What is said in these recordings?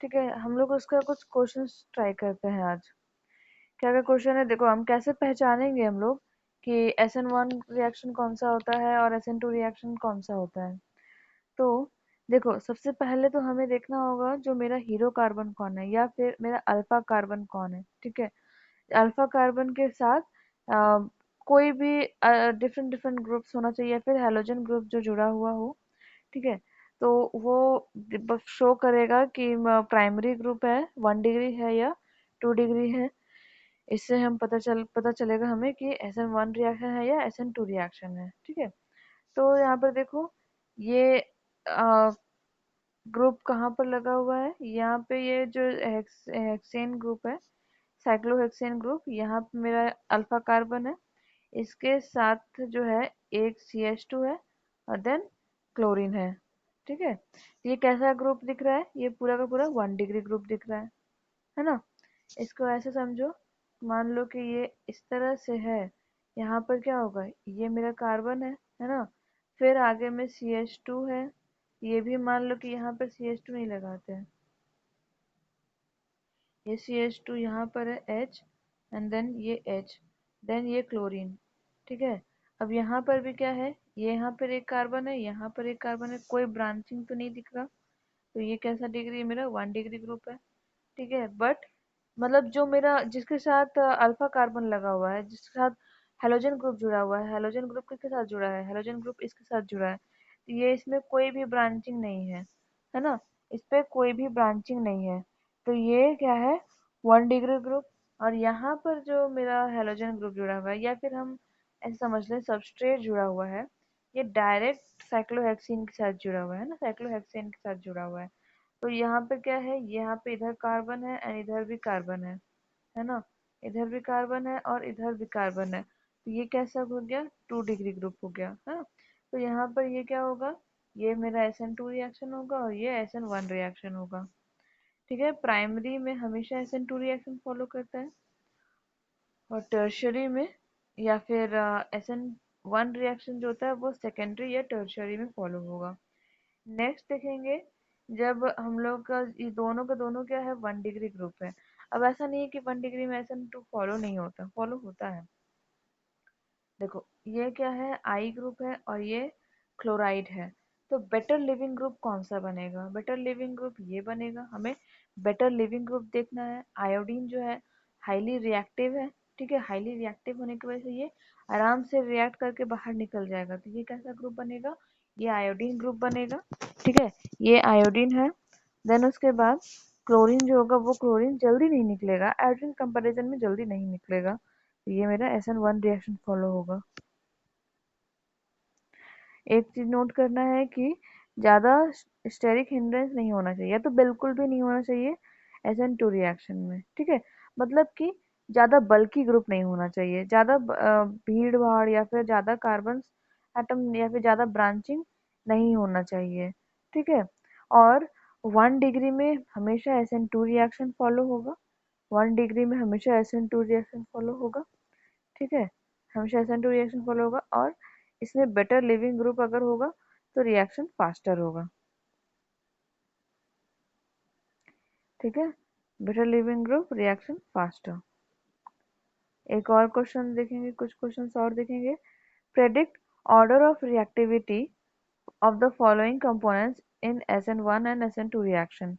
ठीक है, हम लोग उसका कुछ क्वेश्चंस ट्राई करते हैं आज। क्या क्या क्वेश्चन है देखो, हम कैसे पहचानेंगे हम लोग कि SN1 रिएक्शन कौन सा होता है और SN2 रिएक्शन कौन सा होता है। तो देखो, सबसे पहले तो हमें देखना होगा जो मेरा हीरो कार्बन कौन है या फिर मेरा अल्फा कार्बन कौन है। ठीक है, अल्फा कार्बन के साथ अ, कोई भी डिफरेंट डिफरेंट ग्रुप्स होना चाहिए या फिर हैलोजन ग्रुप जो जुड़ा हुआ हो। ठीक है, तो वो शो करेगा कि प्राइमरी ग्रुप है, 1 डिग्री है या 2 डिग्री है। इससे हम पता चलेगा हमें कि SN1 रिएक्शन है या SN2 रिएक्शन है। ठीक है, तो यहाँ पर देखो, ये ग्रुप कहाँ पर लगा हुआ है, यहाँ पे ये जो हेक्सेन ग्रुप है, साइक्लोहेक्सेन ग्रुप, यहाँ पे मेरा अल्फा कार्बन है। इसके साथ जो है एक CH2 है और देन क्लोरीन है। ठीक है, ये कैसा ग्रुप दिख रहा है, ये पूरा का पूरा 1 डिग्री ग्रुप दिख रहा है ना। इसको ऐसे समझो, मान लो कि ये इस तरह से है। यहाँ पर क्या होगा, ये मेरा कार्बन है ना। फिर आगे में CH2 है। ये भी मान लो कि यहाँ पर CH2 नहीं लगाते हैं, ये CH2 यहाँ पर है H, एंड देन ये H, देन ये क्लोरीन। ठीक है, अब यहाँ पर भी क्या है, ये यहाँ पर एक कार्बन है, यहाँ पर एक कार्बन है, कोई ब्रांचिंग तो नहीं दिख रहा। तो ये कैसा डिग्री है, मेरा 1 डिग्री ग्रुप है। ठीक है, बट मतलब जो मेरा जिसके साथ अल्फा कार्बन लगा हुआ है, जिसके साथ हेलोजन ग्रुप जुड़ा हुआ है, हेलोजन ग्रुप किसके साथ जुड़ा है, हेलोजन ग्रुप इसके साथ जुड़ा है, तो ये इसमें कोई भी ब्रांचिंग नहीं है ना। इस पे कोई भी ब्रांचिंग नहीं है, तो ये क्या है, 1 डिग्री ग्रुप। और यहाँ पर जो मेरा हेलोजन ग्रुप जुड़ा हुआ है, या फिर हम ऐसे समझ लें सबस्ट्रेट जुड़ा हुआ है, ये डायरेक्ट साइक्लोहेक्सीन के साथ जुड़ा हुआ है ना, साइक्लोहेक्सेन के साथ जुड़ा हुआ है। तो यहाँ पे क्या है, यहाँ पे इधर कार्बन है एंड इधर भी कार्बन है ना। इधर भी कार्बन है और इधर भी कार्बन है, तो ये कैसा हो गया, 2 डिग्री ग्रुप हो गया है ना। तो यहाँ पर ये क्या होगा, ये मेरा SN2 रिएक्शन होगा और ये SN1 रिएक्शन होगा। ठीक है, प्राइमरी में हमेशा SN2 रिएक्शन फॉलो करता है, और टर्शरी में या फिर SN1 रिएक्शन जो होता है वो सेकेंडरी या टर्शरी में फॉलो होगा। नेक्स्ट देखेंगे, जब हम लोग का ये दोनों का दोनों क्या है, 1 डिग्री ग्रुप है। अब ऐसा नहीं है कि 1 डिग्री में SN2 फॉलो नहीं होता, फॉलो होता है। देखो, ये क्या है, आई ग्रुप है और ये क्लोराइड है। तो बेटर लिविंग ग्रुप कौन सा बनेगा, बेटर लिविंग ग्रुप ये बनेगा। हमें बेटर लिविंग ग्रुप देखना है। आयोडीन जो है हाईली रिएक्टिव है। ठीक है, हाईली रिएक्टिव होने की वजह से ये आराम से रिएक्ट करके बाहर निकल जाएगा, तो ये कैसा ग्रुप बनेगा, ये आयोडीन ग्रुप बनेगा। ठीक है, ये आयोडीन है। देन उसके बाद क्लोरीन जो होगा, वो क्लोरीन जल्दी नहीं निकलेगा, आयोडीन कंपैरिजन में जल्दी नहीं निकलेगा, तो ये मेरा SN1 रिएक्शन फॉलो होगा। एक चीज नोट करना है कि ज्यादा स्टेरिक हिंड्रेंस नहीं होना चाहिए, या तो बिल्कुल भी नहीं होना चाहिए SN2 रिएक्शन में। ठीक है, मतलब कि ज्यादा बल्की ग्रुप नहीं होना चाहिए, ज्यादा भीड़ भाड़ या फिर ज्यादा कार्बन एटम या फिर ज्यादा ब्रांचिंग नहीं होना चाहिए। ठीक है, और 1 डिग्री में हमेशा SN2 रिएक्शन फॉलो होगा, 1 डिग्री में हमेशा SN2 रिएक्शन फॉलो होगा। ठीक है, हमेशा SN2 रिएक्शन फॉलो होगा, और इसमें बेटर लिविंग ग्रुप अगर होगा तो रिएक्शन फास्टर होगा। ठीक है, better leaving group reaction faster. एक और क्वेश्चन देखेंगे, कुछ क्वेश्चंस और देखेंगे। Predict order of reactivity of the following components in SN1 and SN2 reaction।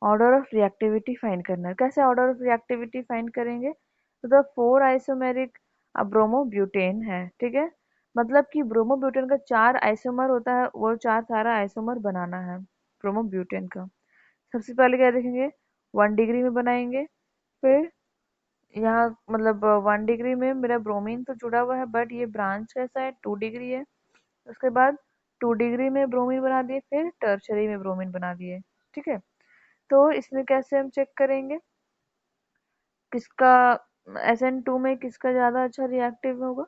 Order of reactivity find करना है। कैसे ऑर्डर ऑफ रिएक्टिविटी फाइंड करेंगे, तो द 4 आइसोमेरिक ब्रोमोब्यूटेन है। ठीक है, मतलब कि ब्रोमोब्यूटेन का 4 आइसोमर होता है, वो 4 सारा आइसोमर बनाना है ब्रोमोब्यूटेन का। सबसे पहले क्या देखेंगे, 1 डिग्री में बनाएंगे। फिर यहाँ मतलब 1 डिग्री में मेरा ब्रोमीन तो जुड़ा हुआ है, बट ये ब्रांच कैसा है, 2 डिग्री है। उसके बाद 2 डिग्री में ब्रोमीन बना दिए, फिर टर्शरी में ब्रोमीन बना दिए। ठीक है, तो इसमें कैसे हम चेक करेंगे किसका SN2 में किसका ज्यादा अच्छा रिएक्टिव होगा।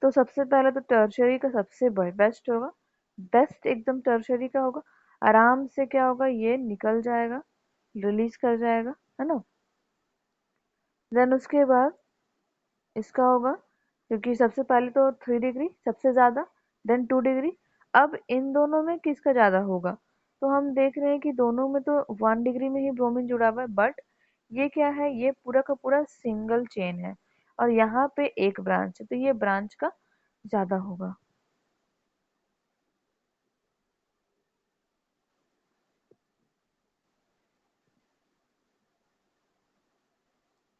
तो सबसे पहले तो टर्शरी का सबसे बेस्ट होगा, बेस्ट एकदम टर्शरी का होगा। आराम से क्या होगा, ये निकल जाएगा, रिलीज कर जाएगा, है ना। देन उसके बाद इसका होगा, क्योंकि सबसे पहले तो 3 डिग्री सबसे ज्यादा, देन 2 डिग्री। अब इन दोनों में किसका ज्यादा होगा, तो हम देख रहे हैं कि दोनों में तो 1 डिग्री में ही ब्रोमीन जुड़ा हुआ है, बट ये क्या है, ये पूरा का पूरा सिंगल चेन है और यहाँ पे एक ब्रांच है, तो ये ब्रांच का ज्यादा होगा।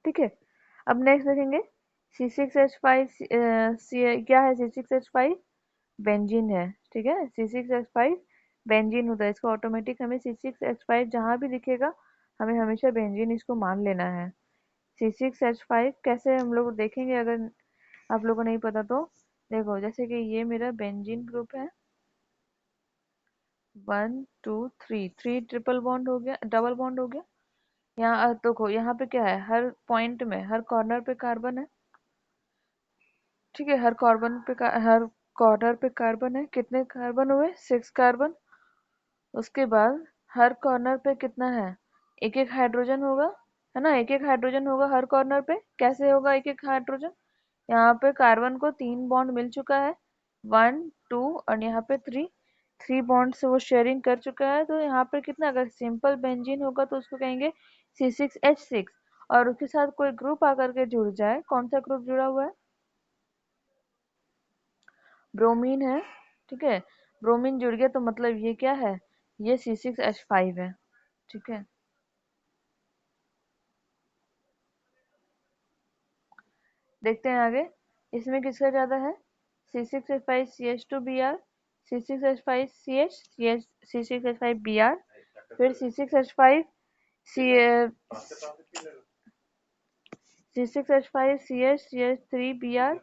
ठीक है, अब नेक्स्ट देखेंगे C6H5 क्या है, C6H5 बेंजीन है। ठीक है, C6H5 बेंजीन होता है, इसको ऑटोमेटिक हमें C6H5 जहां भी दिखेगा हमें हमेशा बेंजीन इसको मान लेना है। C6H5 कैसे हम लोग देखेंगे, अगर आप लोगों को नहीं पता तो देखो, जैसे कि ये मेरा बेंजीन ग्रुप है, 1 2 3, 3 ट्रिपल बॉन्ड हो गया, डबल बॉन्ड हो गया। यहाँ देखो, यहाँ पे क्या है, हर पॉइंट में हर कॉर्नर पे कार्बन है। ठीक है, हर कॉर्नर पे कार्बन है, कितने कार्बन हुए, 6 कार्बन। उसके बाद हर कॉर्नर पे कितना है, एक एक हाइड्रोजन होगा, है ना, एक एक हाइड्रोजन होगा हर कॉर्नर पे। कैसे होगा एक एक हाइड्रोजन, यहाँ पे कार्बन को 3 बॉन्ड मिल चुका है, 1 2 और यहाँ पे 3, 3 बॉन्ड से वो शेयरिंग कर चुका है। तो यहाँ पे कितना, अगर सिंपल बेंजीन होगा तो उसको कहेंगे C6H6, और उसके साथ कोई ग्रुप आकर के जुड़ जाए, कौन सा ग्रुप जुड़ा हुआ है, ब्रोमीन है। ठीक है, ब्रोमीन जुड़ गया तो मतलब ये क्या है, ये C6H5 है। ठीक है, देखते हैं आगे, इसमें किसका ज्यादा है, C6H5CH2Br, C6H5CH, C6H5Br, फिर C6H5CH3Br,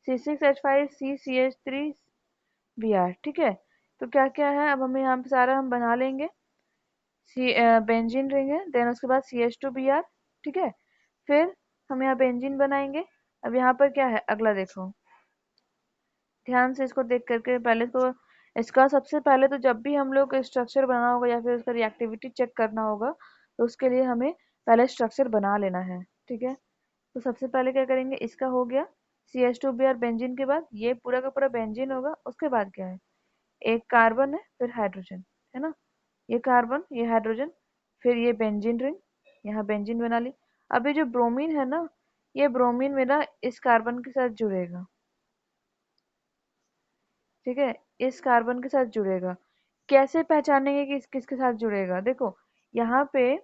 C6H5CCH3Br। ठीक है, तो क्या क्या है, अब हमें यहाँ पे सारा हम बना लेंगे। बेंजीन लेंगे, देन उसके बाद CH2Br। ठीक है, फिर हम यहाँ बेंजीन बनाएंगे। अब यहाँ पर क्या है, अगला देखो, ध्यान से इसको देख करके, पहले तो इसका सबसे पहले तो जब भी हम लोग स्ट्रक्चर बनाना होगा या फिर उसका रिएक्टिविटी चेक करना होगा, तो उसके लिए हमें पहले स्ट्रक्चर बना लेना है। ठीक है, तो सबसे पहले क्या करेंगे, इसका हो गया CH2Br बेंजीन के बाद ये पूरा का पूरा बेंजीन होगा। उसके बाद क्या है, एक कार्बन है, फिर हाइड्रोजन, है ना, ये कार्बन ये हाइड्रोजन, फिर ये बेंजीन रिंग, यहाँ बेंजीन बना ली। अब ये जो ब्रोमीन है ना, ये ब्रोमीन मेरा इस कार्बन के साथ जुड़ेगा। ठीक है, इस कार्बन के साथ जुड़ेगा। कैसे पहचानेंगे कि किसके साथ जुड़ेगा, देखो यहाँ पे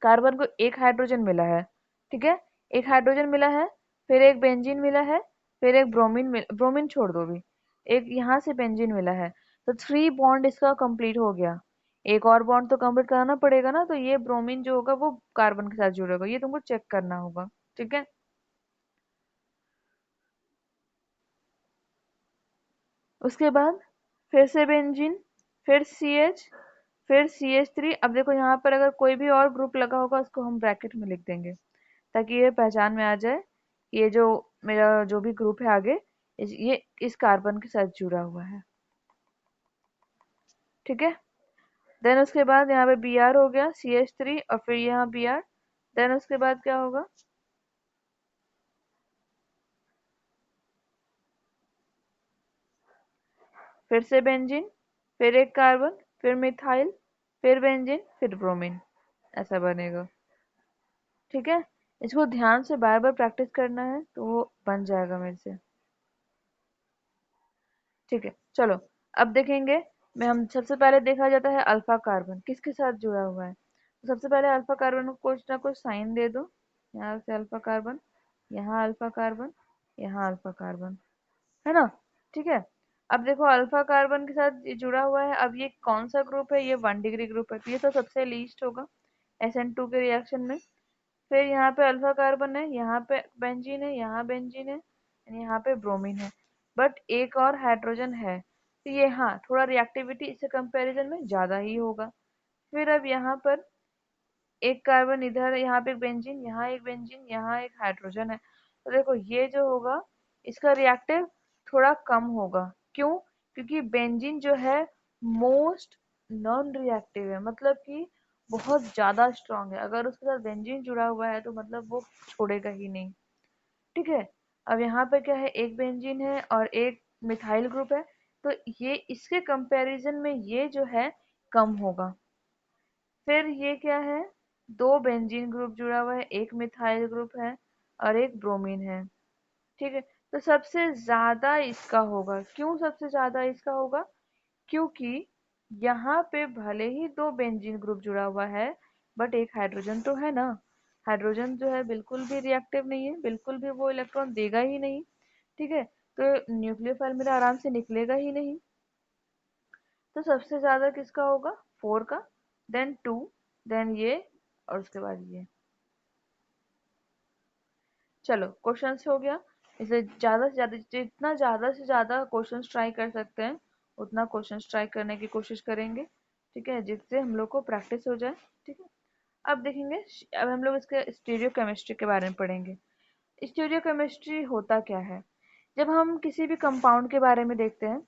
कार्बन को एक हाइड्रोजन मिला है। ठीक है, एक हाइड्रोजन मिला है, फिर एक बेंजीन मिला है, फिर एक ब्रोमीन छोड़ दो भी, एक यहाँ से बेंजीन मिला है, तो 3 बॉन्ड इसका कंप्लीट हो गया। एक और बॉन्ड तो कंप्लीट कराना पड़ेगा ना, तो ये ब्रोमीन जो होगा वो कार्बन के साथ जुड़ेगा, ये तुमको चेक करना होगा। ठीक है, उसके बाद फिर से बेंजीन, फिर CH, फिर CH3। अब देखो यहाँ पर अगर कोई भी और ग्रुप लगा होगा उसको हम ब्रैकेट में लिख देंगे, ताकि ये पहचान में आ जाए, ये जो मेरा जो भी ग्रुप है आगे, ये इस कार्बन के साथ जुड़ा हुआ है। ठीक है, देन उसके बाद यहाँ पे Br हो गया, CH3 और फिर यहाँ Br। देन उसके बाद क्या होगा, फिर से बेंजीन, फिर एक कार्बन, फिर मिथाइल, फिर बेंजीन, फिर ब्रोमीन, ऐसा बनेगा। ठीक है, इसको ध्यान से बार बार प्रैक्टिस करना है तो वो बन जाएगा मेरे से। ठीक है, चलो अब देखेंगे। मैं हम सबसे पहले देखा जाता है अल्फा कार्बन किसके साथ जुड़ा हुआ है, तो सबसे पहले अल्फा कार्बन को कुछ ना कुछ साइन दे दो। यहाँ से अल्फा कार्बन, यहाँ अल्फा कार्बन, यहाँ अल्फा कार्बन, है ना। ठीक है, अब देखो अल्फा कार्बन के साथ ये जुड़ा हुआ है, अब ये कौन सा ग्रुप है, ये 1 डिग्री ग्रुप है, तो ये तो सबसे लीस्ट होगा SN2 के रिएक्शन में। फिर यहाँ पे अल्फा कार्बन है, यहाँ पे बेंजीन है, यहाँ बेंजीन है, and यहाँ पे ब्रोमीन है, बट एक और हाइड्रोजन है, तो ये हाँ थोड़ा रिएक्टिविटी इससे कंपैरिजन में ज्यादा ही होगा। फिर अब यहाँ पर एक कार्बन इधर, यहाँ पे एक बेंजीन, यहाँ एक बेंजीन, यहाँ एक हाइड्रोजन है, तो देखो ये जो होगा इसका रिएक्टिव थोड़ा कम होगा। क्यों, क्योंकि बेंजीन जो है मोस्ट नॉन रिएक्टिव है, मतलब कि बहुत ज्यादा स्ट्रांग है, अगर उसके साथ बेंजीन जुड़ा हुआ है तो मतलब वो छोड़ेगा ही नहीं। ठीक है, अब यहाँ पे क्या है, एक बेंजीन है और एक मिथाइल ग्रुप है, तो ये इसके कंपैरिजन में ये जो है कम होगा। फिर ये क्या है, दो बेंजीन ग्रुप जुड़ा हुआ है, एक मिथाइल ग्रुप है और एक ब्रोमीन है। ठीक है, तो सबसे ज्यादा इसका होगा। क्यों सबसे ज्यादा इसका होगा? क्योंकि यहाँ पे भले ही दो बेंजीन ग्रुप जुड़ा हुआ है, बट एक हाइड्रोजन तो है ना। हाइड्रोजन जो है बिल्कुल भी रिएक्टिव नहीं है, बिल्कुल भी वो इलेक्ट्रॉन देगा ही नहीं। ठीक है, तो न्यूक्लियोफाइल मेरा आराम से निकलेगा ही नहीं। तो सबसे ज्यादा किसका होगा? 4 का, देन 2, देन ये, और उसके बाद ये। चलो क्वेश्चन हो गया। इसे ज्यादा से ज्यादा, जितना ज्यादा से ज्यादा क्वेश्चन ट्राई कर सकते हैं उतना क्वेश्चन ट्राई करने की कोशिश करेंगे। ठीक है, जिससे हम लोग को प्रैक्टिस हो जाए। ठीक है, अब देखेंगे, अब हम लोग इसके स्टीरियो केमिस्ट्री के बारे में पढ़ेंगे। स्टीरियो केमिस्ट्री होता क्या है? जब हम किसी भी कंपाउंड के बारे में देखते हैं,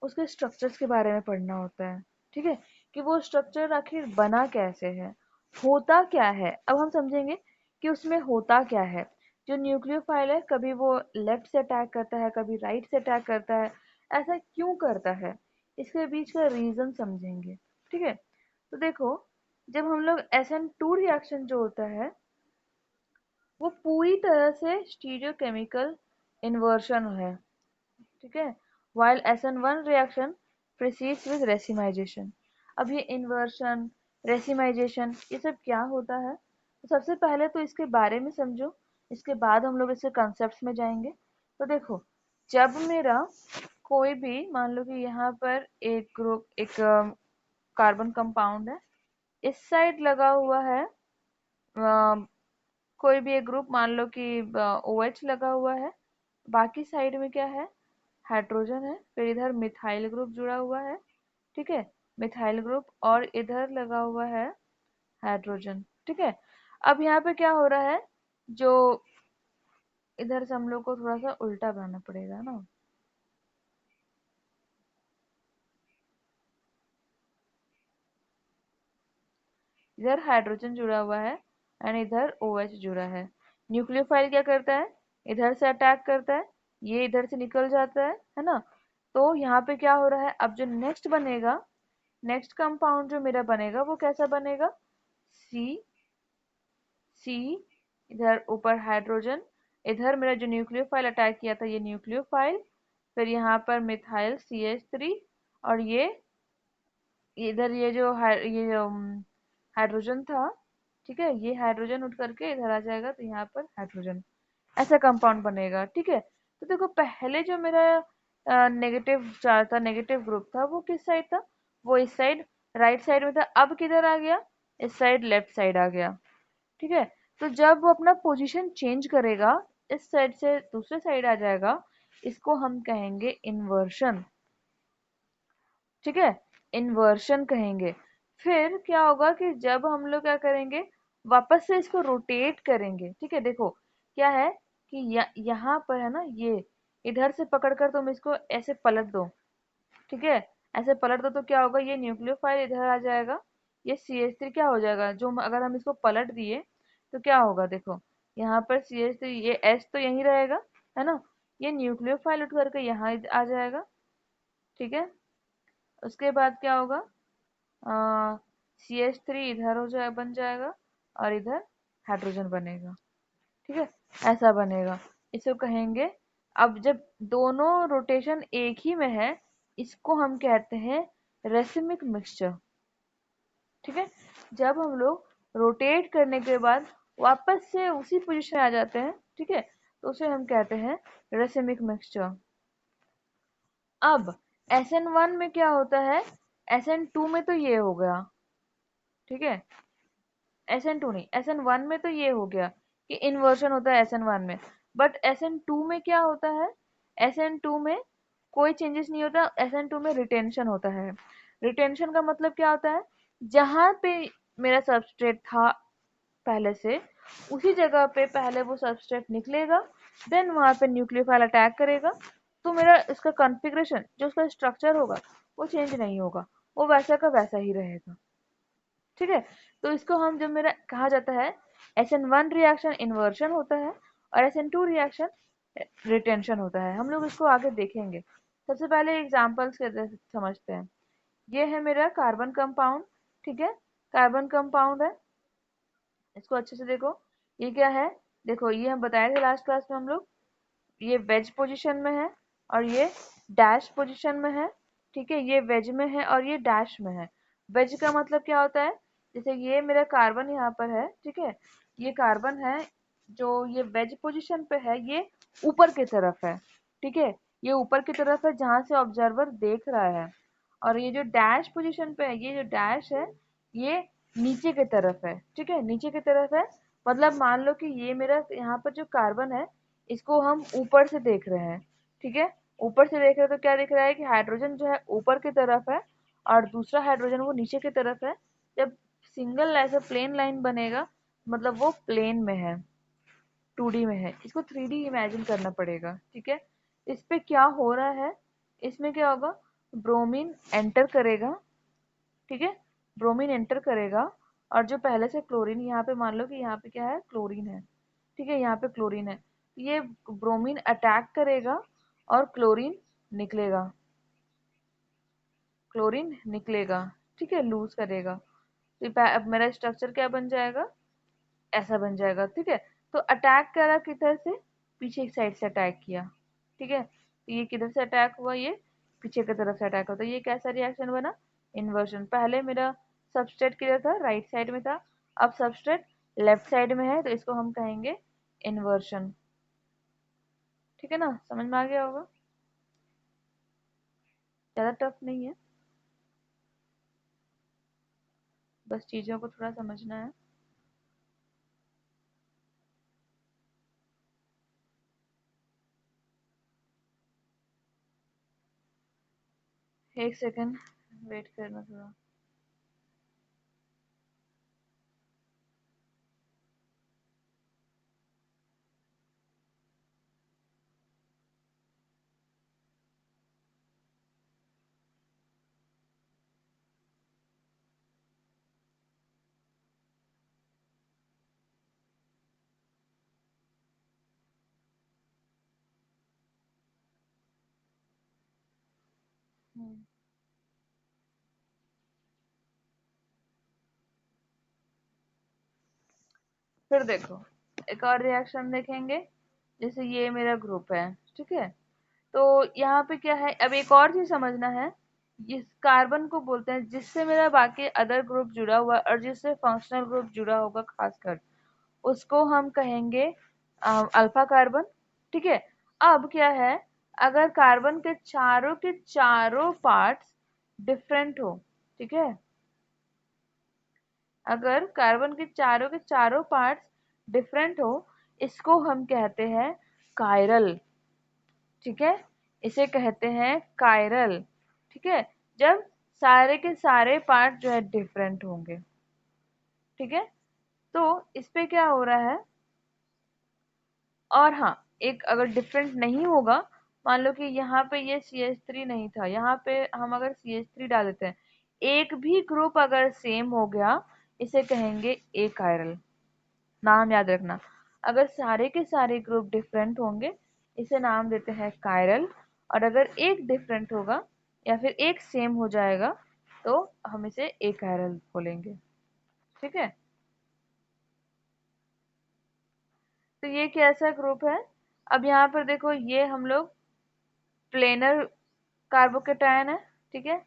उसके स्ट्रक्चर्स के बारे में पढ़ना होता है। ठीक है, कि वो स्ट्रक्चर आखिर बना कैसे है, होता क्या है। अब हम समझेंगे कि उसमें होता क्या है। जो न्यूक्लियोफाइल है, कभी वो लेफ्ट से अटैक करता है, कभी राइट से अटैक करता है। ऐसा क्यों करता है, इसके बीच का रीजन समझेंगे। ठीक है, तो देखो, जब हम लोग SN2 रिएक्शन जो होता है, वो पूरी तरह से स्टीरियोकेमिकल इन्वर्शन है। ठीक है, while SN1 reaction proceeds with racemization। अब ये इन्वर्शन, रेसिमाइजेशन, ये सब क्या होता है? तो सबसे पहले तो इसके बारे में समझो, इसके बाद हम लोग इसके कॉन्सेप्ट्स में जाएंगे। तो देखो, जब मेरा कोई भी, मान लो कि यहाँ पर एक ग्रुप, एक कार्बन कंपाउंड है, इस साइड लगा हुआ है कोई भी एक ग्रुप, मान लो कि OH लगा हुआ है, बाकी साइड में क्या है? हाइड्रोजन है। फिर इधर मिथाइल ग्रुप जुड़ा हुआ है। ठीक है, मिथाइल ग्रुप, और इधर लगा हुआ है हाइड्रोजन। ठीक है, अब यहाँ पे क्या हो रहा है, जो इधर से हम लोग को थोड़ा सा उल्टा बनाना पड़ेगा ना। इधर हाइड्रोजन जुड़ा हुआ है एंड इधर OH जुड़ा है। न्यूक्लियोफाइल क्या करता है? इधर से अटैक करता है, ये इधर से निकल जाता है ना। तो यहाँ पे क्या हो रहा है, अब जो नेक्स्ट बनेगा, नेक्स्ट कंपाउंड जो मेरा बनेगा वो कैसा बनेगा? सी, सी, इधर ऊपर हाइड्रोजन, इधर मेरा जो न्यूक्लियोफाइल अटैक किया था ये न्यूक्लियोफाइल, फिर यहाँ पर मिथाइल CH3, और ये इधर ये जो ये जो हाइड्रोजन था। ठीक है, ये हाइड्रोजन उठ करके इधर आ जाएगा, तो यहाँ पर हाइड्रोजन, ऐसा कंपाउंड बनेगा। ठीक है, तो देखो, पहले जो मेरा नेगेटिव चार्ज था, नेगेटिव ग्रुप था, वो किस साइड था? वो इस साइड, राइट साइड में था। अब किधर आ गया? इस साइड, लेफ्ट साइड आ गया। ठीक है, तो जब वो अपना पोजीशन चेंज करेगा, इस साइड से दूसरे साइड आ जाएगा, इसको हम कहेंगे इन्वर्शन। ठीक है, इन्वर्शन कहेंगे। फिर क्या होगा कि जब हम लोग क्या करेंगे, वापस से इसको रोटेट करेंगे। ठीक है, देखो क्या है कि यहाँ पर है ना, ये इधर से पकड़कर तुम इसको ऐसे पलट दो। ठीक है, ऐसे पलट दो तो क्या होगा, ये न्यूक्लियोफाइल इधर आ जाएगा, ये CH3 क्या हो जाएगा, जो अगर हम इसको पलट दिए तो क्या होगा, देखो यहाँ पर CH3, ये H तो यहीं रहेगा, है ना। ये न्यूक्लियोफाइल उठ करके यहाँ आ जाएगा। ठीक है, उसके बाद क्या होगा, CH3 इधर हो जाए, बन जाएगा, और इधर हाइड्रोजन बनेगा। ठीक है, ऐसा बनेगा, इसको कहेंगे। अब जब दोनों रोटेशन एक ही में है, इसको हम कहते हैं रेसिमिक मिक्सचर। ठीक है, जब हम लोग रोटेट करने के बाद वापस से उसी पोजीशन में आ जाते हैं, ठीक है, तो उसे हम कहते हैं रेसिमिक मिक्सचर। अब SN1 में क्या होता है, SN2 में तो ये हो गया। ठीक है, SN2 नहीं, SN1 में तो ये हो गया कि इन्वर्शन होता है SN1 में। बट SN2 में क्या होता है, SN2 में कोई चेंजेस नहीं होता, SN2 में रिटेंशन होता है। रिटेंशन का मतलब क्या होता है, जहां पे मेरा सबस्ट्रेट था पहले से, उसी जगह पे पहले वो सबस्ट्रेट निकलेगा, देन वहां पे न्यूक्लियोफाइल अटैक करेगा, तो मेरा इसका कॉन्फ़िगरेशन, जो उसका स्ट्रक्चर होगा, वो चेंज नहीं होगा, वो वैसा का वैसा ही रहेगा। ठीक है, तो इसको हम, जब मेरा कहा जाता है SN1 रिएक्शन इन्वर्शन होता है और SN2 रिएक्शन रिटेंशन होता है, हम लोग इसको आगे देखेंगे। सबसे पहले एग्जांपल्स के समझते हैं। ये है मेरा कार्बन कंपाउंड, ठीक है, कार्बन कंपाउंड है। इसको अच्छे से देखो, ये क्या है, देखो ये हम बताए थे लास्ट क्लास में हम लोग, ये वेज पोजीशन में है और ये डैश पोजीशन में है, ठीक है, ये वेज में है और ये डैश में है। वेज का मतलब क्या होता है, जैसे ये मेरा कार्बन यहाँ पर है, ठीक है, ये कार्बन है जो ये वेज पोजीशन पे है, ये ऊपर की तरफ है, ठीक है, ये ऊपर की तरफ है जहां से ऑब्जर्वर देख रहा है। और ये जो डैश पोजीशन पे है, ये जो डैश है ये नीचे की तरफ है, ठीक है, नीचे की तरफ है। मतलब मान लो कि ये मेरा यहाँ पर जो कार्बन है इसको हम ऊपर से देख रहे हैं, ठीक है, ऊपर से देख रहे हैं तो क्या दिख रहा है कि हाइड्रोजन जो है ऊपर की तरफ है और दूसरा हाइड्रोजन वो नीचे की तरफ है। जब सिंगल ऐसा प्लेन लाइन बनेगा मतलब वो प्लेन में है, 2D में है, इसको 3D इमेजिन करना पड़ेगा, ठीक है। इस पे क्या हो रहा है, इसमें क्या होगा, ब्रोमीन एंटर करेगा, ठीक है, ब्रोमीन एंटर करेगा और जो पहले से क्लोरीन, यहाँ पे मान लो कि यहाँ पे क्या है, क्लोरीन है, ठीक है, यहाँ पे क्लोरीन है, ये ब्रोमीन अटैक करेगा और क्लोरीन निकलेगा, क्लोरीन निकलेगा, ठीक है, लूज करेगा। तो अब मेरा स्ट्रक्चर क्या बन जाएगा, ऐसा बन जाएगा, ठीक है। तो अटैक करा किधर से, पीछे की साइड से अटैक किया, ठीक है, तो ये किधर से अटैक हुआ, ये पीछे की तरफ से अटैक होता है। ये कैसा रिएक्शन बना, इन्वर्जन। पहले मेरा सबस्ट्रेट किधर था, राइट साइड में था, अब सबस्ट्रेट लेफ्ट साइड में है तो इसको हम कहेंगे इन्वर्जन, ठीक है ना, समझ में आ गया होगा, ज्यादा टफ नहीं है, बस चीजों को थोड़ा समझना है। एक सेकंड वेट करना थोड़ा। हम्म, फिर देखो एक और रिएक्शन देखेंगे, जैसे ये मेरा ग्रुप है, ठीक है, तो यहाँ पे क्या है, अब एक और चीज समझना है, इस कार्बन को बोलते हैं जिससे मेरा बाकी अदर ग्रुप जुड़ा हुआ है और जिससे फंक्शनल ग्रुप जुड़ा होगा खासकर, उसको हम कहेंगे अल्फा कार्बन, ठीक है। अब क्या है, अगर कार्बन के चारों पार्ट्स डिफरेंट हो, ठीक है, अगर कार्बन के चारों पार्ट्स डिफरेंट हो, इसको हम कहते हैं कायरल, ठीक है, इसे कहते हैं कायरल, ठीक है, जब सारे के सारे पार्ट जो है डिफरेंट होंगे, ठीक है। तो इस पे क्या हो रहा है, और हाँ, एक अगर डिफरेंट नहीं होगा, मान लो कि यहाँ पे ये CH3 नहीं था, यहाँ पे हम अगर CH3 डाल देते हैं, एक भी ग्रुप अगर सेम हो गया, इसे कहेंगे ए कायरल, नाम याद रखना। अगर सारे के सारे ग्रुप डिफरेंट होंगे, इसे नाम देते हैं कायरल, और अगर एक डिफरेंट होगा या फिर एक सेम हो जाएगा तो हम इसे ए कायरल बोलेंगे, ठीक है। तो ये कैसा ग्रुप है, अब यहाँ पर देखो ये हम लोग प्लेनर कार्बोकेटायन है, ठीक है,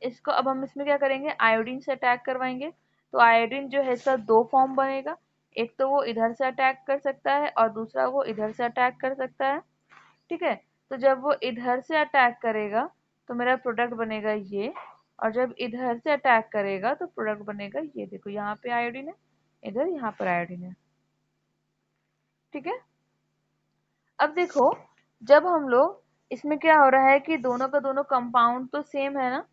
इसको अब हम इसमें क्या करेंगे, आयोडीन से अटैक करवाएंगे। तो आयोडीन जो है इसका दो फॉर्म बनेगा, एक तो वो इधर से अटैक कर सकता है और दूसरा वो इधर से अटैक कर सकता है, ठीक है। तो जब वो इधर से अटैक करेगा तो मेरा प्रोडक्ट बनेगा ये, और जब इधर से अटैक करेगा तो प्रोडक्ट बनेगा ये, देखो यहाँ पे आयोडीन है, इधर यहाँ पर आयोडीन है, ठीक है। अब देखो, जब हम लोग इसमें क्या हो रहा है कि दोनों का दोनों कंपाउंड तो सेम है ना,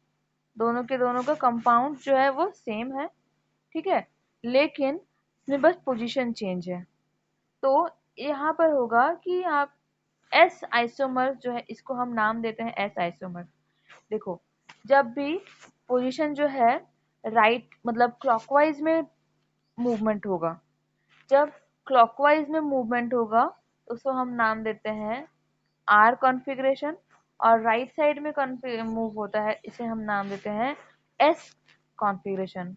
दोनों के दोनों का कंपाउंड जो है वो सेम है, ठीक है, लेकिन इसमें बस पोजीशन चेंज है। तो यहाँ पर होगा कि आप एस आइसोमर जो है इसको हम नाम देते हैं एस आइसोमर। देखो, जब भी पोजीशन जो है राइट मतलब क्लॉकवाइज में मूवमेंट होगा, जब क्लॉकवाइज में मूवमेंट होगा तो उसको हम नाम देते हैं आर कॉन्फ़िगरेशन, और राइट साइड में मूव होता है इसे हम नाम देते हैं एस कॉन्फ़िगरेशन।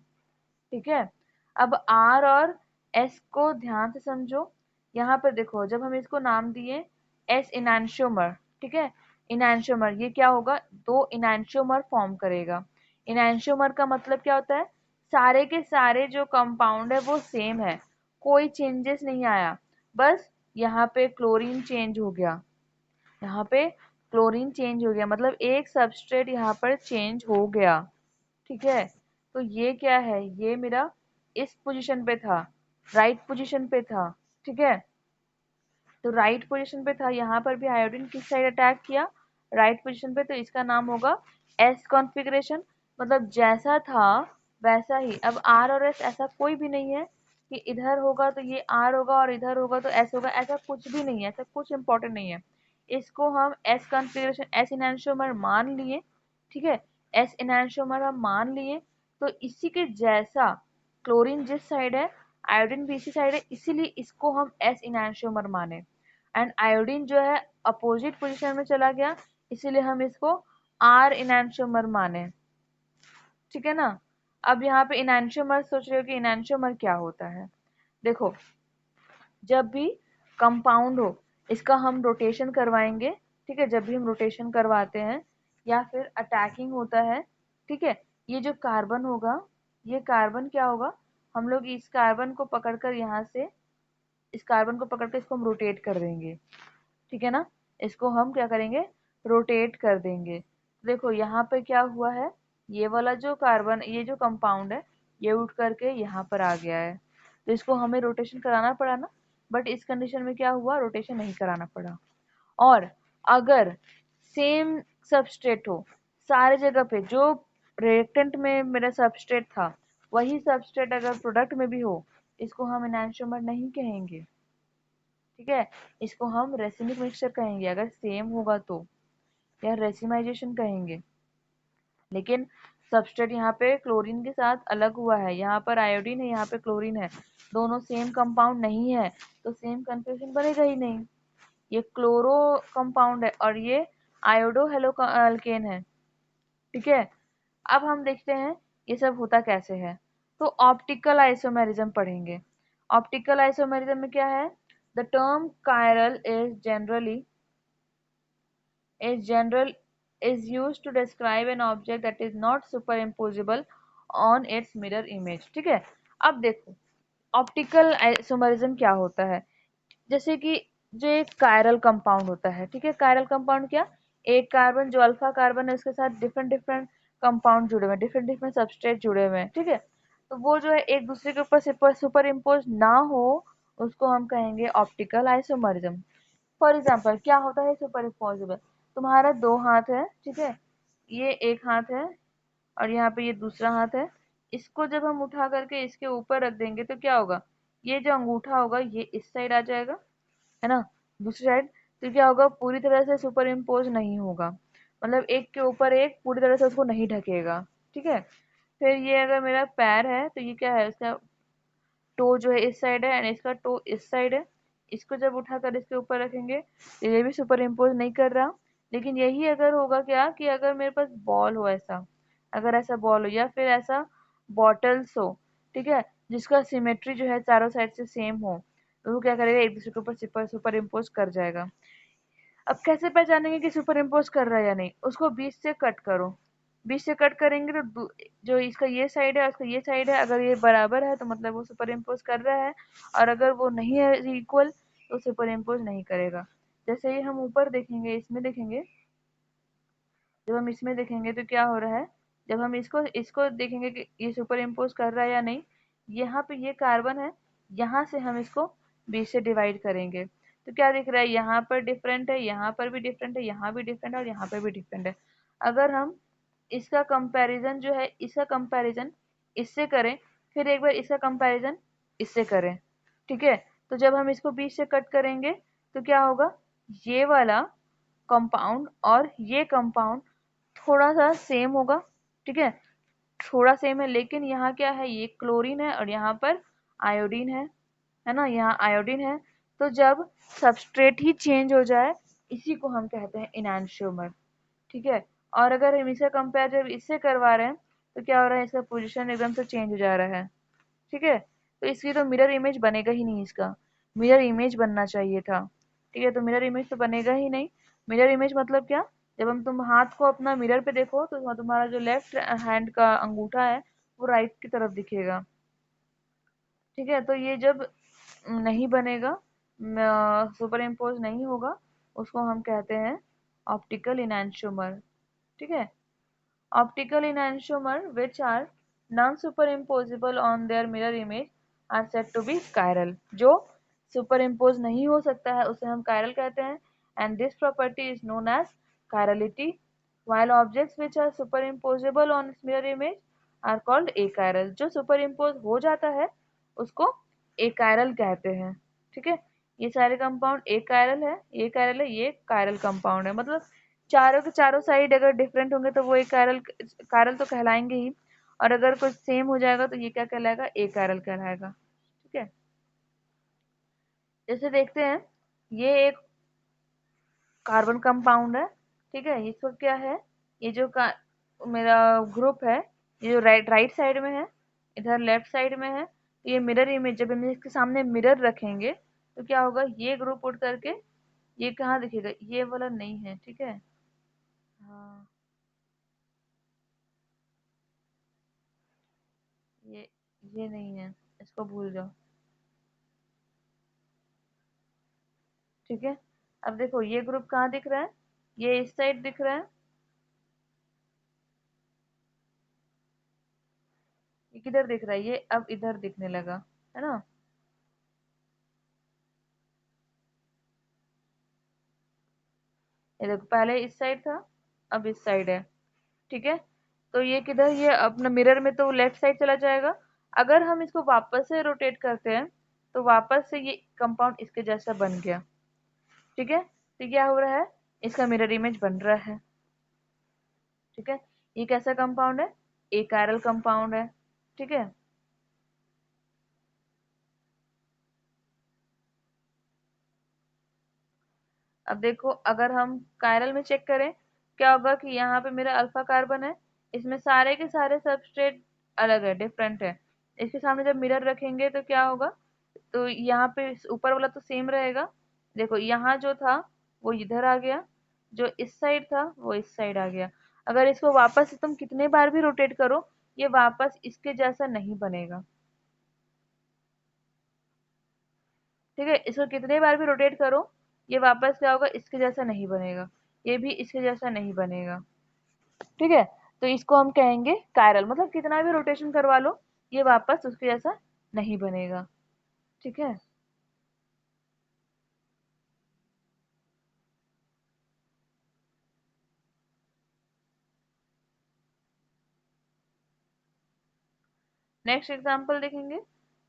ठीक है, अब आर और एस को ध्यान से समझो। यहाँ पर देखो, जब हम इसको नाम दिए एस इनैंशियोमर, ठीक है, इनैंशियोमर, ये क्या होगा, दो इनैंशियोमर फॉर्म करेगा। इनैंशियोमर का मतलब क्या होता है, सारे के सारे जो कंपाउंड है वो सेम है, कोई चेंजेस नहीं आया, बस यहाँ पे क्लोरीन चेंज हो गया, यहाँ पे क्लोरीन चेंज हो गया, मतलब एक सबस्ट्रेट यहाँ पर चेंज हो गया। ठीक है, तो ये क्या है, ये मेरा इस पोजीशन पे था, राइट पोजीशन पे था। ठीक है, तो राइट पोजीशन पे था, यहाँ पर भी आयोडीन किस साइड अटैक किया, राइट पोजीशन पे, तो इसका नाम होगा एस कॉन्फ़िगरेशन। मतलब जैसा था वैसा ही। अब आर और एस ऐसा कोई भी नहीं है कि इधर होगा तो ये आर होगा और इधर होगा तो एस होगा, ऐसा कुछ भी नहीं है, ऐसा कुछ इंपॉर्टेंट नहीं है। इसको हम एस कॉन्फ़िगरेशन, एस इनैंशियोमर मान लिए। ठीक है, एस इनैंशियोमर हम मान लिए, तो इसी के जैसा क्लोरीन जिस साइड है, आयोडीन भी इसी साइड है, इसीलिए इसको हम एस इनैंशियोमर माने। एंड आयोडीन जो है अपोजिट पोजीशन में चला गया, इसीलिए हम इसको आर इनैंशियोमर माने। ठीक है ना। अब यहाँ पे इनैंशियोमर सोच रहे हो कि इनैंशियोमर क्या होता है। देखो, जब भी कंपाउंड हो इसका हम रोटेशन करवाएंगे। ठीक है, जब भी हम रोटेशन करवाते हैं या फिर अटैकिंग होता है, ठीक है, ये जो कार्बन होगा, ये कार्बन क्या होगा, हम लोग इस कार्बन को पकड़कर यहाँ से, इस कार्बन को पकड़ कर इसको हम रोटेट कर देंगे। ठीक है ना, इसको हम क्या करेंगे, रोटेट कर देंगे। देखो यहाँ पे क्या हुआ है, ये वाला जो कार्बन, ये जो कंपाउंड है, ये उठ करके यहाँ पर आ गया है, तो इसको हमें रोटेशन कराना पड़ा ना, बट इस कंडीशन में क्या हुआ, रोटेशन नहीं कराना पड़ा। और अगर सेम सबस्ट्रेट हो सारे जगह पे, जो रिएक्टेंट में मेरा सबस्ट्रेट था वही सबस्ट्रेट अगर प्रोडक्ट में भी हो, इसको हम एनांशियोमर नहीं कहेंगे। ठीक है, इसको हम रेसिमिक मिक्सचर कहेंगे अगर सेम होगा तो, या रेसिमाइजेशन कहेंगे। लेकिन सबस्ट्रेट यहाँ पे क्लोरीन के साथ अलग हुआ है, यहाँ पर आयोडीन है, यहाँ पे क्लोरीन है, दोनों सेम कंपाउंड नहीं है, तो सेम कन्फ्यूजन बनेगा ही नहीं। ये क्लोरो कंपाउंड है और ये आयोडो हेलो अल्केन है। ठीक है, अब हम देखते हैं ये सब होता कैसे है। तो ऑप्टिकल आइसोमेरिज्म पढ़ेंगे। ऑप्टिकल आइसोमेरिज्म में क्या है, the term chiral is general is used to describe an object that is not superimposable on its mirror image। ठीक है, अब देखो ऑप्टिकल आइसोमेरिज्म क्या होता है। जैसे कि जो एक कायरल कंपाउंड होता है, ठीक है, कायरल कंपाउंड क्या, एक कार्बन जो अल्फा कार्बन है उसके साथ डिफरेंट डिफरेंट कंपाउंड जुड़े हुए हैं, डिफरेंट डिफरेंट सबस्ट्रेट जुड़े हुए हैं। ठीक है, तो वो जो है एक दूसरे के ऊपर सुपर इम्पोज ना हो, उसको हम कहेंगे ऑप्टिकल आइसोमरिज्म। फॉर एग्जाम्पल क्या होता है सुपर इम्पोजिबल, तुम्हारा दो हाथ है, ठीक है, ये एक हाथ है और यहाँ पे ये दूसरा हाथ है, इसको जब हम उठा करके इसके ऊपर रख देंगे तो क्या होगा, ये जो अंगूठा होगा ये इस साइड आ जाएगा, है ना, दूसरी साइड, तो क्या होगा, पूरी तरह से सुपर इम्पोज नहीं होगा, मतलब एक के ऊपर एक पूरी तरह से उसको नहीं ढकेगा। ठीक है, फिर ये अगर मेरा पैर है तो ये क्या है, इसका टो जो है इस साइड है एंड इसका टो इस साइड है, इसको जब उठाकर इसके ऊपर रखेंगे तो ये भी सुपर इम्पोज नहीं कर रहा। लेकिन यही अगर होगा क्या कि अगर मेरे पास बॉल हो ऐसा, अगर ऐसा बॉल हो या फिर ऐसा बॉटल्स हो, ठीक है, जिसका सिमेट्री जो है चारों साइड से सेम हो, तो वो क्या करेगा, एक दूसरे के ऊपर सुपर इम्पोज कर जाएगा। अब कैसे पहचानेंगे कि सुपर इम्पोज कर रहा है या नहीं, उसको बीच से कट करो, बीच से कट करेंगे तो जो इसका ये साइड है और इसका ये साइड है, अगर ये बराबर है तो मतलब वो सुपर इम्पोज कर रहा है, और अगर वो नहीं है इक्वल तो सुपर इम्पोज नहीं करेगा। जैसे ही हम ऊपर देखेंगे, इसमें देखेंगे, जब हम इसमें देखेंगे तो क्या हो रहा है, जब हम इसको इसको देखेंगे कि ये सुपर इम्पोज कर रहा है या नहीं, यहाँ पे ये कार्बन है, यहाँ से हम इसको बीच से डिवाइड करेंगे तो क्या दिख रहा है, यहाँ पर डिफरेंट है, यहाँ पर भी डिफरेंट है, यहाँ भी डिफरेंट है और यहाँ पर भी डिफरेंट है। अगर हम इसका कंपैरिजन जो है, इसका कंपैरिजन इससे करें, फिर एक बार इसका कंपैरिजन इससे करें, ठीक है, तो जब हम इसको बीच से कट करेंगे तो क्या होगा, ये वाला कंपाउंड और ये कंपाउंड थोड़ा सा सेम होगा। ठीक है, थोड़ा सेम है, लेकिन यहाँ क्या है, ये क्लोरीन है और यहाँ पर आयोडीन है ना, यहाँ आयोडीन है, तो जब सबस्ट्रेट ही चेंज हो जाए इसी को हम कहते हैं इनैंशियोमर। ठीक है, और अगर हम इसे कंपेयर जब इससे करवा रहे हैं तो क्या हो रहा है, इसका पोजीशन एकदम से चेंज हो जा रहा है। ठीक है, तो इसकी तो मिरर इमेज बनेगा ही नहीं, इसका मिरर इमेज बनना चाहिए था। ठीक है, तो मिरर इमेज तो बनेगा ही नहीं। मिरर इमेज मतलब क्या, जब हम तुम हाथ को अपना मिरर पे देखो तो तुम्हारा जो लेफ्ट हैंड का अंगूठा है वो राइट की तरफ दिखेगा। ठीक है, तो ये जब नहीं बनेगा, सुपर इम्पोज नहीं होगा, उसको हम कहते हैं ऑप्टिकल इनैंशियोमर। ठीक है, optical enantiomer which are non super impossible on their mirror image are said to be chiral. जो सुपर इम्पोज नहीं हो सकता है उसे हम कायरल कहते हैं, and this property is known as chirality, while objects which are superimposable on its mirror image are called achiral। जो सुपर इम्पोज हो जाता है उसको एकायरल कहते हैं। ठीक है, ये सारे कंपाउंड एकायरल है, ये कायरल है, ये कायरल कंपाउंड है। मतलब चारों के चारों साइड अगर डिफरेंट होंगे तो वो एकायरल कायरल तो कहलाएंगे ही, और अगर कुछ सेम हो जाएगा तो ये क्या कहलाएगा, एकायरल कहलाएगा। ठीक है, जैसे देखते हैं, ये एक कार्बन कंपाउंड है। ठीक है, इसको क्या है, ये जो मेरा ग्रुप है, ये जो राइट साइड में है, इधर लेफ्ट साइड में है, तो ये मिरर इमेज जब हम इसके सामने मिरर रखेंगे तो क्या होगा, ये ग्रुप उठ करके ये कहाँ दिखेगा, ये वाला नहीं है। ठीक है, हाँ, ये ये नहीं है, इसको भूल जाओ। ठीक है, अब देखो ये ग्रुप कहाँ दिख रहा है, ये इस साइड दिख रहा है, ये किधर दिख रहा है, ये अब इधर दिखने लगा, है ना। ये देखो पहले इस साइड था, अब इस साइड है। ठीक है, तो ये किधर, ये अपना मिरर में तो लेफ्ट साइड चला जाएगा। अगर हम इसको वापस से रोटेट करते हैं तो वापस से ये कंपाउंड इसके जैसा बन गया। ठीक है, तो क्या हो रहा है, इसका मिरर इमेज बन रहा है। ठीक है, ये कैसा कंपाउंड है, एकायरल कंपाउंड है। ठीक है, अब देखो अगर हम कायरल में चेक करें, क्या होगा कि यहाँ पे मेरा अल्फा कार्बन है, इसमें सारे के सारे सबस्ट्रेट अलग है, डिफरेंट है। इसके सामने जब मिरर रखेंगे तो क्या होगा, तो यहाँ पे ऊपर वाला तो सेम रहेगा। देखो यहाँ जो था वो इधर आ गया, जो इस साइड था वो इस साइड आ गया। अगर इसको वापस से तुम कितने बार भी रोटेट करो, ये वापस इसके जैसा नहीं बनेगा। ठीक है, इसको कितने बार भी रोटेट करो, ये वापस क्या होगा, इसके जैसा नहीं बनेगा, ये भी इसके जैसा नहीं बनेगा। ठीक है, तो इसको हम कहेंगे कायरल, मतलब कितना भी रोटेशन करवा लो ये वापस उसके जैसा नहीं बनेगा। ठीक है, नेक्स्ट एग्जांपल देखेंगे।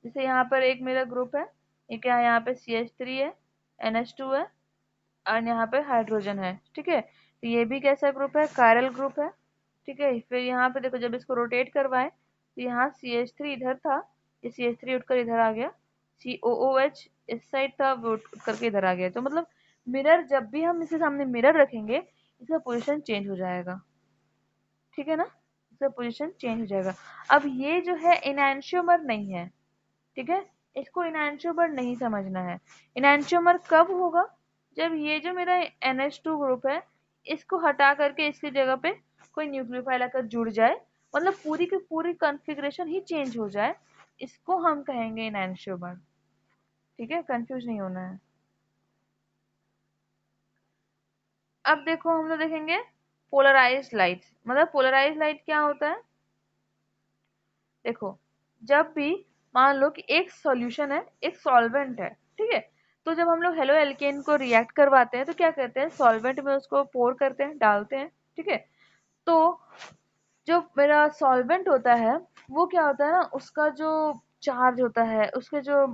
जैसे यहाँ पर एक मेरा ग्रुप है, ये क्या है, यहाँ पे CH3 है, NH2 है, और यहाँ पे हाइड्रोजन है। ठीक है, तो ये भी कैसा ग्रुप है, कायरल ग्रुप है। ठीक है, फिर यहाँ पे देखो जब इसको रोटेट करवाएं तो यहाँ CH3 इधर था, ये CH3 उठकर इधर आ गया, COOH इस साइड था, वो उठ करके इधर आ गया। तो मतलब मिरर जब भी हम इसके सामने मिरर रखेंगे इसका पोजीशन चेंज हो जाएगा। ठीक है ना, इसका पोजीशन चेंज हो जाएगा। अब ये जो है इनैंशियोमर नहीं है। ठीक है, इसको इनैंशियोमर नहीं समझना है। इनैंशियोमर कब होगा, जब ये जो मेरा NH2 ग्रुप है इसको हटा करके इसकी जगह पे कोई न्यूक्लियोफाइल आकर जुड़ जाए, मतलब पूरी की पूरी कॉन्फ़िगरेशन ही चेंज हो जाए, इसको हम कहेंगे इनैंशियोमर। ठीक है, कंफ्यूज नहीं होना है। अब देखो हम लोग देखेंगे पोलराइज्ड लाइट। मतलब पोलराइज्ड लाइट क्या होता है, देखो जब भी मान लो कि एक सॉल्यूशन है, एक सॉल्वेंट है। ठीक है, तो जब हम लोग हेलो एल्केन को रिएक्ट करवाते हैं तो क्या करते हैं, सॉल्वेंट में उसको पोर करते हैं, डालते हैं। ठीक है, तो जो मेरा सॉल्वेंट होता है वो क्या होता है ना, उसका जो चार्ज होता है, उसके जो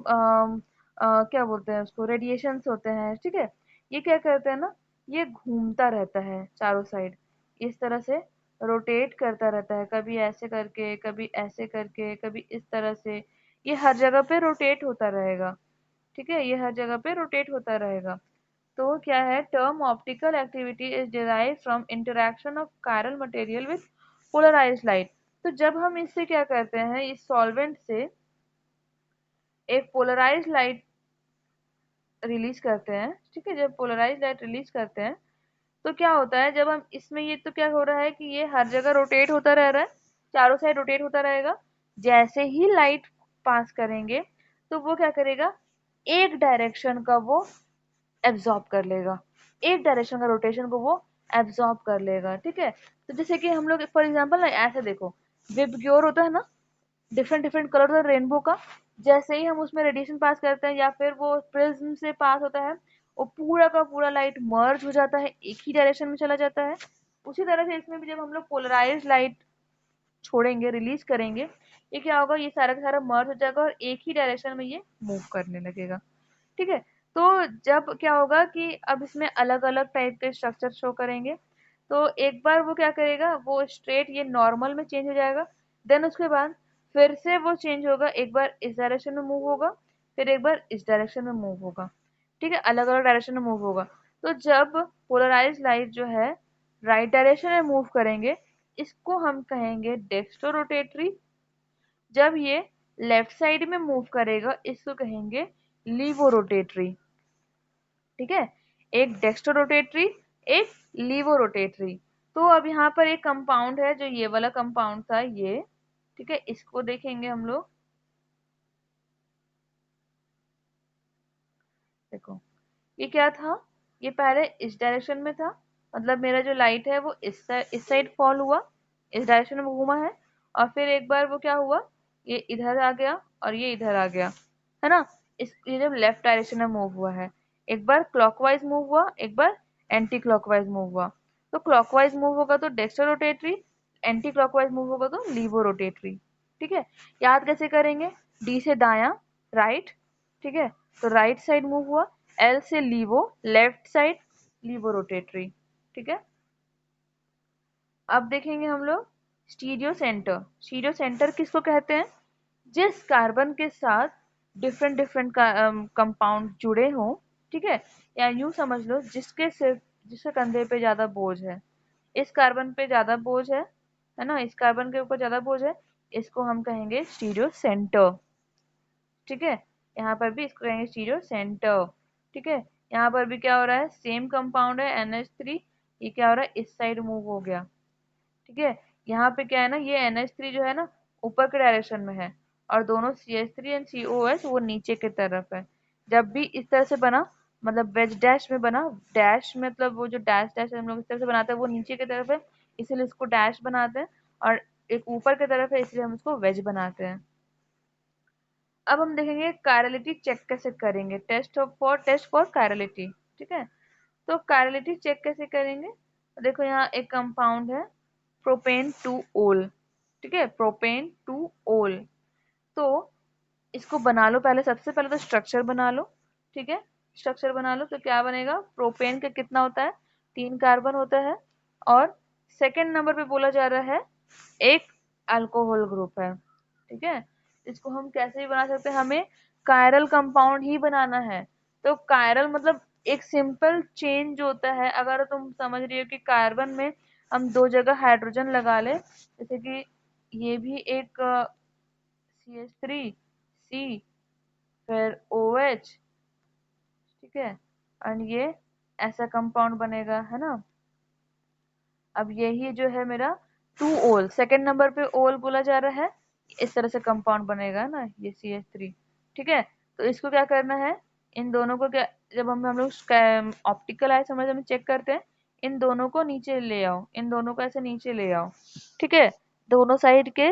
क्या बोलते हैं उसको, रेडिएशंस होते हैं। ठीक है, ये क्या करते हैं ना, ये घूमता रहता है चारों साइड, इस तरह से रोटेट करता रहता है, कभी ऐसे करके, कभी ऐसे करके, कभी इस तरह से, ये हर जगह पे रोटेट होता रहेगा। ठीक है, ये हर जगह पे रोटेट होता रहेगा। तो क्या है, term optical activity is derived from interaction of chiral material with polarised light. तो जब हम इससे क्या करते हैं, इस सॉल्वेंट से एक पोलराइज लाइट रिलीज करते हैं, ठीक है, जब पोलराइज लाइट रिलीज करते हैं तो क्या होता है, जब हम इसमें, ये तो क्या हो रहा है कि ये हर जगह रोटेट होता रह रहा है, चारों साइड रोटेट होता रहेगा। जैसे ही लाइट पास करेंगे तो वो क्या करेगा, एक डायरेक्शन का वो एब्जॉर्ब कर लेगा, एक डायरेक्शन का रोटेशन को वो एब्जॉर्ब कर लेगा, ठीक है। तो जैसे कि हम लोग फॉर एग्जांपल ना ऐसे देखो, विबग्योर होता है ना, डिफरेंट डिफरेंट कलर होता है रेनबो का, जैसे ही हम उसमें रेडिएशन पास करते हैं या फिर वो प्रिज्म से पास होता है, वो पूरा का पूरा लाइट मर्ज हो जाता है, एक ही डायरेक्शन में चला जाता है। उसी तरह से इसमें भी जब हम लोग पोलराइज लाइट छोड़ेंगे, रिलीज करेंगे, ये क्या होगा, ये सारा का सारा मर्ज हो जाएगा और एक ही डायरेक्शन में ये मूव करने लगेगा, ठीक है। तो जब क्या होगा कि अब इसमें अलग अलग टाइप के स्ट्रक्चर शो करेंगे, तो एक बार वो क्या करेगा, वो स्ट्रेट ये नॉर्मल में चेंज हो जाएगा, देन उसके बाद फिर से वो चेंज होगा, एक बार इस डायरेक्शन में मूव होगा, फिर एक बार इस डायरेक्शन में मूव होगा, ठीक है, अलग अलग डायरेक्शन में मूव होगा। तो जब पोलराइज लाइट जो है राइट डायरेक्शन में मूव करेंगे, इसको हम कहेंगे डेक्स्ट्रो रोटेटरी। जब ये लेफ्ट साइड में मूव करेगा, इसको कहेंगे लीवो रोटेटरी, ठीक है। एक डेक्स्ट्रो रोटेटरी, एक लीवो रोटेटरी। तो अब यहाँ पर एक कंपाउंड है, जो ये वाला कंपाउंड था ये, ठीक है, इसको देखेंगे हम लोग। देखो ये क्या था, ये पहले इस डायरेक्शन में था, मतलब मेरा जो लाइट है वो इस साइड फॉल हुआ, इस डायरेक्शन में घूमा है, और फिर एक बार वो क्या हुआ, ये इधर आ गया और ये इधर आ गया, है ना। ये जब लेफ्ट डायरेक्शन में मूव हुआ है, एक बार क्लॉकवाइज मूव हुआ, एक बार एंटी क्लॉकवाइज मूव हुआ। तो क्लॉकवाइज मूव होगा तो dextro rotatory, anti clockwise move होगा तो लीवो रोटेटरी, ठीक है। याद कैसे करेंगे, डी से दाया, राइट, ठीक है, तो राइट साइड मूव हुआ, एल से लीवो, लेफ्ट साइड लीवो रोटेटरी, ठीक है। अब देखेंगे हम लोग स्टीरियो सेंटर। स्टीरियो सेंटर किसको कहते हैं, जिस कार्बन के साथ डिफरेंट डिफरेंट कंपाउंड जुड़े हों, ठीक है, या यूं समझ लो जिसके कंधे पे ज्यादा बोझ है, इस कार्बन पे ज्यादा बोझ है ना, इस कार्बन के ऊपर ज्यादा बोझ है, इसको हम कहेंगे स्टीरियो सेंटर, ठीक है। यहाँ पर भी इसको कहेंगे स्टीरियो सेंटर, ठीक है। यहाँ पर भी क्या हो रहा है, सेम कंपाउंड है NH3, ये क्या हो रहा है, इस साइड मूव हो गया, ठीक है। यहाँ पे क्या है ना, ये NH3 जो है ना ऊपर के डायरेक्शन में है, और दोनों CH3 एंड COS वो नीचे की तरफ है। जब भी इस तरह से बना, मतलब वेज डैश में बना, डैश मतलब वो जो डैश डैश हम लोग इस तरह से बनाते हैं वो नीचे की तरफ है, इसीलिए इसको डैश बनाते हैं, और एक ऊपर की तरफ है इसलिए हम इसको वेज बनाते हैं। अब हम देखेंगे कायरलिटी चेक कैसे करेंगे, टेस्ट फॉर कायरलिटी, ठीक है। तो कायरलिटी चेक कैसे करेंगे, देखो यहाँ एक कंपाउंड है प्रोपेन टू ओल, ठीक है, प्रोपेन टू ओल। तो इसको बना लो, पहले सबसे पहले तो स्ट्रक्चर बना लो, ठीक है। स्ट्रक्चर बना लो तो क्या बनेगा, प्रोपेन का कितना होता है, 3 कार्बन होता है, और सेकेंड नंबर पे बोला जा रहा है एक अल्कोहल ग्रुप है, ठीक है। इसको हम कैसे भी बना सकते हैं, हमें कायरल कंपाउंड ही बनाना है। तो कायरल मतलब एक सिंपल चेन जो होता है, अगर तुम समझ रही हो कि कार्बन में हम 2 जगह हाइड्रोजन लगा ले, जैसे कि ये भी एक CH3 C, फिर OH, ठीक है, और ये ऐसा कंपाउंड बनेगा, है ना। अब यही जो है मेरा 2 ओल, सेकेंड नंबर पे ओल बोला जा रहा है, इस तरह से कंपाउंड बनेगा ना ये CH3, ठीक है। तो इसको क्या करना है, इन दोनों को क्या, जब हम लोग ऑप्टिकल आई समझ में चेक करते हैं, इन दोनों को नीचे ले आओ, इन दोनों को ऐसे नीचे ले आओ, ठीक है। दोनों साइड के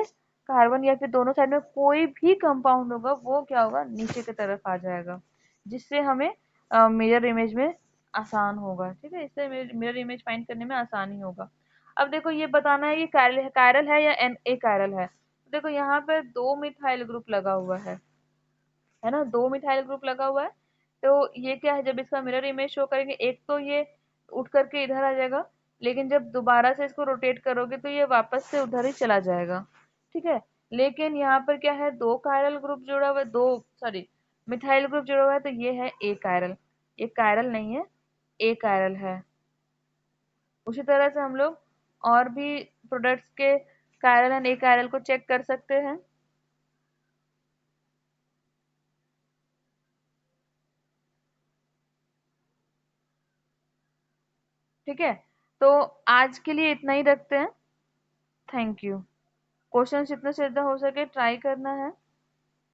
कार्बन या फिर दोनों साइड में कोई भी कंपाउंड होगा वो क्या होगा, नीचे की तरफ आ जाएगा, जिससे हमें मिरर इमेज में आसान होगा, ठीक है, इससे मिरर इमेज फाइंड करने में आसानी होगा। अब देखो ये बताना है ये कायरल है या एन ए कायरल है। देखो यहाँ पर 2 मिथाइल ग्रुप लगा हुआ है ना, 2 मिथाइल ग्रुप लगा हुआ है। तो ये क्या है, जब इसका मिरर इमेज शो करेंगे, एक तो ये उठ करके इधर आ जाएगा, लेकिन जब दोबारा से इसको रोटेट करोगे तो ये वापस से उधर ही चला जाएगा, ठीक है। लेकिन यहाँ पर क्या है, 2 कायरल ग्रुप जुड़ा हुआ है, दो सॉरी मिथाइल ग्रुप जुड़ा हुआ है, तो ये है ए कायरल, ये कायरल नहीं है, ए कायरल है। उसी तरह से हम लोग और भी प्रोडक्ट्स के कायरल एंड ए कायरल को चेक कर सकते हैं। ठीक है, तो आज के लिए इतना ही रखते हैं। Thank you. क्वेश्चन जितना से जितना हो सके ट्राई करना है।